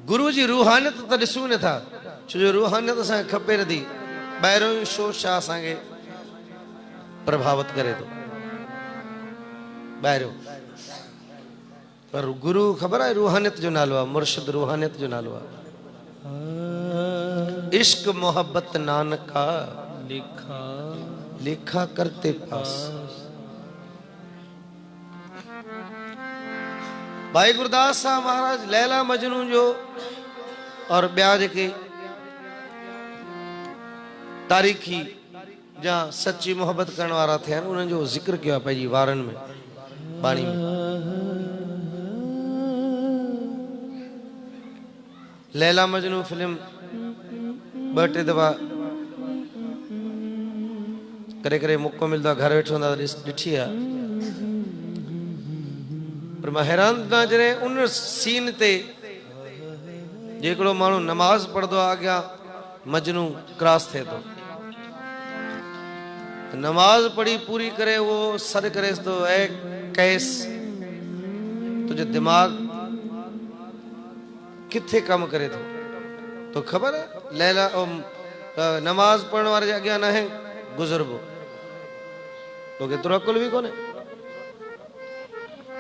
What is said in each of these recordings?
गुरु जी रूहानियत तो ॾिसूं नथा, छो जो रूहानियत असांखे खपे नथी, ॿाहिरों ई शो छा असांखे प्रभावित करे थो ॿाहिरों। पर गुरु ख़बर आहे रूहानियत जो नालो आहे, मुर्शिद रूहानियत जो नालो आहे। इश्क मोहब्बत नानका लिखा लिखा करते पास। भाई गुरदास साहब महाराज लैला मजनू जो और ॿिया जेके तारीख़ी जा सच्ची मोहब्बत करण वारा थिया आहिनि उन्हनि जो ज़िक्र कयो आहे पंहिंजी वारनि में, बाणी में। लैला मजनू फिल्म ॿ टे दफ़ा करे करे मौक़ो मिलंदो आहे, घर वेठो हूंदा ॾिठी आहे। पर मां हैरान था जॾहिं उन सीन ते जेकड़ो माण्हू नमाज़ पढ़ंदो आहे अॻियां मजनू क्रॉस थिए थो, नमाज पढ़ी पूरी करे वो सॾ करे थो, ऐं कैस तुंहिंजो दिमाग़ किथे कम करे थो, तो ख़बर है लैला नमाज पढ़ण वारे जे अॻियां न है गुज़रबो, तो केतिरो अकुल भी कोने,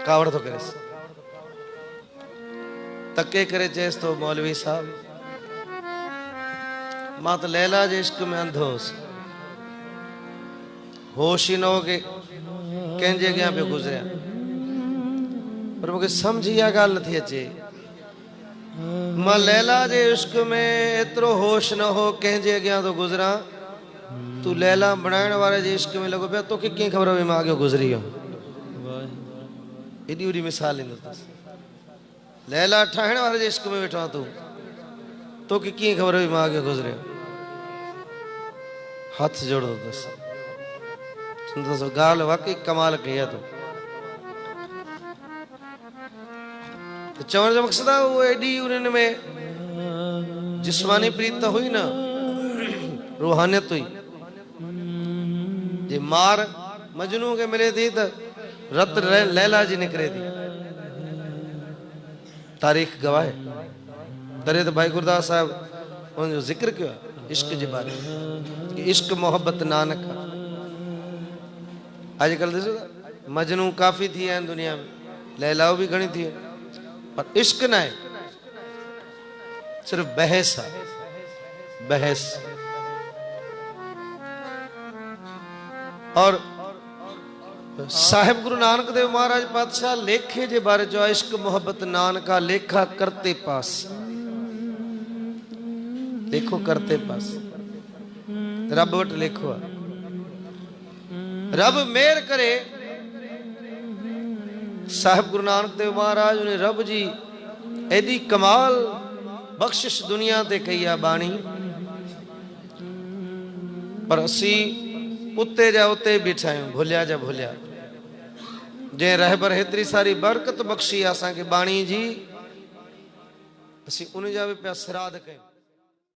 कावड़ तो करे तके करे चेस तो मौलवी साहब मां तो लैला जे इश्क में अंधो हुउसि, होश ही न हो के कंहिंजे अॻियां पियो गुज़रिया। पर मूंखे सम्झ इहा ॻाल्हि नथी अचे, मां लैला जे इश्क में एतिरो होश न हो कंहिंजे अॻियां तो गुज़रां, तू लैला बणाइण वारे जे इश्क में लॻो पिया, तोखे कीअं ख़बर हुई मां अॻियो गुज़री वियो। एॾी वॾी मिसाल ॾींदो अथसि, लैला ठाहिण वारे जे इश्क में वेठो आहे तूं, तोखे कीअं ख़बर हुई मां अॻियो गुज़रियो। हथ जोड़ंदो अथसि, चवंदो ॻाल्हि वाकई कमाल कई आहे तूं। चवण जो मक़सद आहे वो एडी उन्हनि में जिस्मानी प्रीत त हुई न, रूहानियत हुई। जे मार मजनू के मिले थी त रत लैला जी निकरे थी, तारीख़ गवाह है। तॾहिं त भाई गुरदास साहब उनजो ज़िक्र कयो आहे इश्क जे बारे में, कि इश्क मोहब्बत नानक। अॼुकल्ह ॾिसो मजनू काफ़ी थी विया आहिनि दुनिया में, लैलाओ भी घणी थी, पर इश्क न है, सिर्फ बहस है, बहस। और साहिब गुरु नानक देव महाराज पातशाह लेखे जे बारे जो इश्क मोहब्बत नानका लेखा करते पास, लेखो करते पास, रब वट लेखो है। रब मेहर करे, साहिब गुरु नानक देव महाराज ने रब जी एडी कमाल बख्शिश दुनिया ते कई है बाणी, पर असी उते जा उते बीठा आहियूं, भुलिया जा भुलिया। जंहिं रहबर हेतरी सारी बरकत बख्शी असांखे बाणी जी, असी उन जा भी पिया श्राद्ध कयूं।